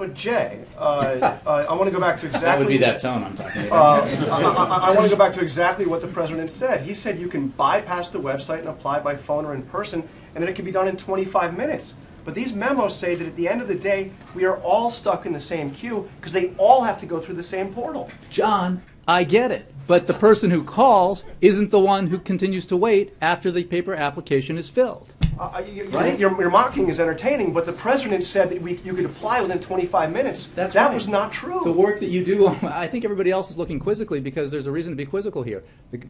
But Jay, I want to go back to exactly... That would be that tone I'm talking about. I want to go back to exactly what the president said. He said you can bypass the website and apply by phone or in person, and that it can be done in 25 minutes. But these memos say that at the end of the day, we are all stuck in the same queue because they all have to go through the same portal. John, I get it. But the person who calls isn't the one who continues to wait after the paper application is filled. Right? Your mocking is entertaining, but the president said that you could apply within 25 minutes. That right. Was not true. The work that you do, I think everybody else is looking quizzically because there's a reason to be quizzical here.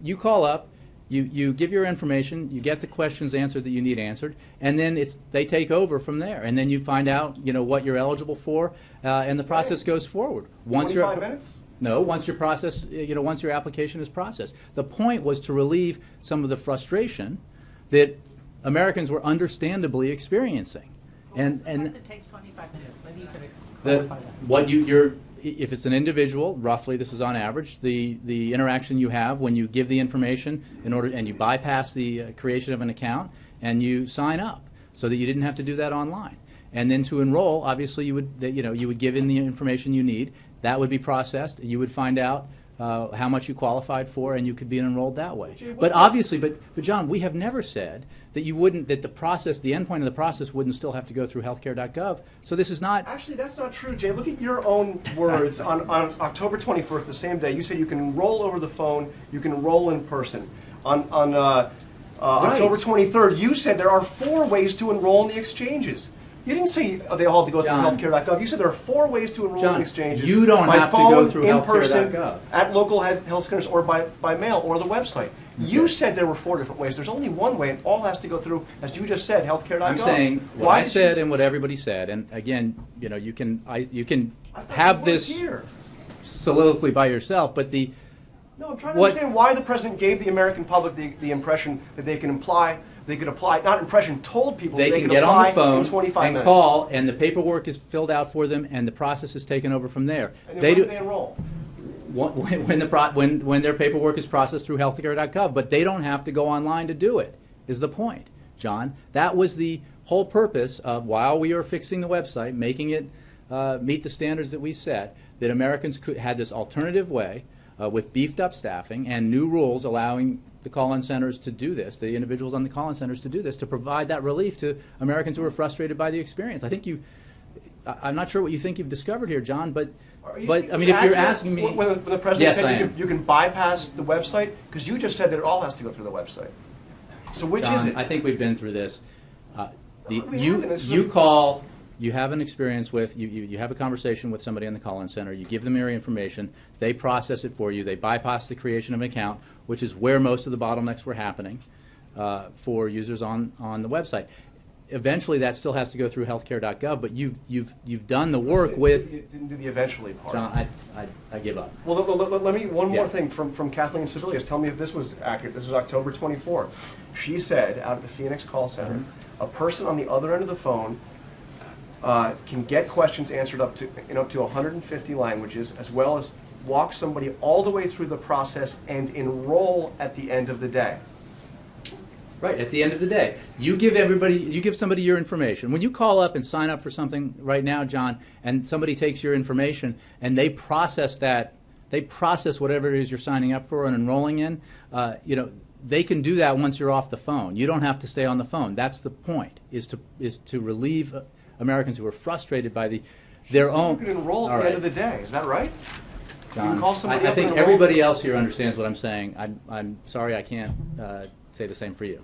You call up, you give your information, you get the questions answered that you need answered, and then they take over from there. And then you find out what you're eligible for, and the process goes forward. 25 minutes? No, once your process, once your application is processed. The point was to relieve some of the frustration that Americans were understandably experiencing. And it takes 25 minutes. Maybe you could clarify that. If it's an individual, roughly, this is on average, the interaction you have when you give the information and you bypass the creation of an account and you sign up so that you didn't have to do that online. And then to enroll, obviously you would give in the information you need. That would be processed. You would find out how much you qualified for, and you could be enrolled that way. But obviously, but John, we have never said that you wouldn't, that the endpoint of the process wouldn't still have to go through healthcare.gov. So this is not. Actually, that's not true, Jay. Look at your own words. on October 24th, the same day, you said you can enroll over the phone, you can enroll in person. On October 23rd, you said there are 4 ways to enroll in the exchanges. You didn't say they all have to go through healthcare.gov. You said there are 4 ways to enroll in exchanges. You don't by have phone, to go through in person, healthcare.gov. at local health centers, or by mail, or the website. Okay. You said there were 4 different ways. There's only one way, and all has to go through, as you just said, healthcare.gov. I'm saying what I said and what everybody said, and again, you can have this soliloquy by yourself, but the. No, I'm trying to understand why the president gave the American public the impression that they can apply. They could apply, not impression, told people they can get apply on the phone in 25 and minutes. Call, and the paperwork is filled out for them, and the process is taken over from there. And then when do they enroll? When their paperwork is processed through healthcare.gov, but they don't have to go online to do it, is the point, John. That was the whole purpose of, while we are fixing the website, making it meet the standards that we set, that Americans had this alternative way with beefed up staffing and new rules allowing the call-in centers to do this, the individuals on the call-in centers to do this, to provide that relief to Americans who are frustrated by the experience. I think I'm not sure what you think you've discovered here, John, but I mean, if you're asking me... When the president said you can bypass the website, because you just said that it all has to go through the website. So which John, is it? I think we've been through this. You call... You have an experience with, you have a conversation with somebody on the call-in center, you give them your information, they process it for you, they bypass the creation of an account, which is where most of the bottlenecks were happening for users on the website. Eventually that still has to go through healthcare.gov, but you've done the work with... You didn't do the eventually part. John, I give up. Well, let me, one more thing from Kathleen Sebelius. Tell me if this was accurate. This was October 24th. She said, out of the Phoenix call center, a person on the other end of the phone can get questions answered up to 150 languages, as well as walk somebody all the way through the process and enroll at the end of the day. Right, at the end of the day. You give somebody your information. When you call up and sign up for something right now, John, and somebody takes your information and they process whatever it is you're signing up for and enrolling in, they can do that once you're off the phone. You don't have to stay on the phone. That's the point, is to relieve Americans who are frustrated by their own... You can enroll at the end of the day. Is that right? John, I think everybody else here understands what I'm saying. I'm sorry I can't say the same for you.